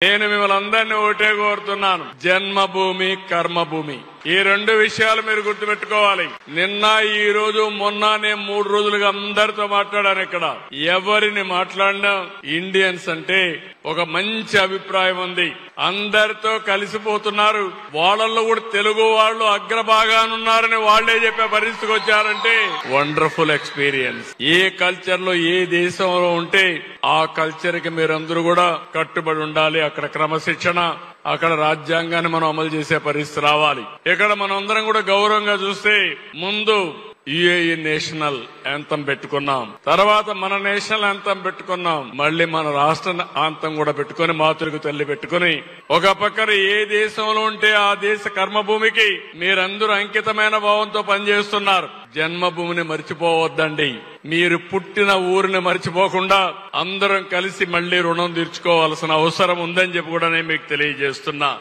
నేను మిమ్మల్ని అందరినీ ఒకటే కోరుతున్నాను, జన్మభూమి కర్మభూమి ఈ రెండు విషయాలు మీరు గుర్తుపెట్టుకోవాలి. నిన్న ఈ రోజు మొన్న నేను 3 రోజులుగా అందరితో మాట్లాడాను. ఇక్కడ ఎవరిని మాట్లాడినా ఇండియన్స్ అంటే ఒక మంచి అభిప్రాయం ఉంది, అందరితో కలిసిపోతున్నారు. వాళ్ళల్లో కూడా తెలుగు వాళ్ళు అగ్రభాగానున్నారని వాళ్లే చెప్పే పరిస్థితికి వచ్చారంటే వండర్ఫుల్ ఎక్స్పీరియన్స్. ఏ కల్చర్ లో ఏ దేశంలో ఉంటే ఆ కల్చర్ కి మీరందరూ కూడా కట్టుబడి ఉండాలి. అక్కడ క్రమశిక్షణ, అక్కడ రాజ్యాంగాన్ని మనం అమలు చేసే పరిస్థితి రావాలి. ఇక్కడ మనం అందరం కూడా గౌరవంగా చూస్తే ముందు యుఏఈ నేషనల్ యాంథమ్ పెట్టుకున్నాం, తర్వాత మన నేషనల్ యాంథమ్ పెట్టుకున్నాం, మళ్లీ మన రాష్ట్ర యాంథమ్ కూడా పెట్టుకుని మాతృకు తల్లి పెట్టుకుని ఒక పక్కన ఏ దేశంలో ఉంటే ఆ దేశ కర్మభూమికి మీరందరూ అంకితమైన భావంతో పనిచేస్తున్నారు. జన్మభూమిని మర్చిపోవద్దండి. మీరు పుట్టిన ఊరిని మర్చిపోకుండా అందరం కలిసి మళ్లీ రుణం తీర్చుకోవాల్సిన అవసరం ఉందని చెప్పి కూడా నేను మీకు తెలియజేస్తున్నా.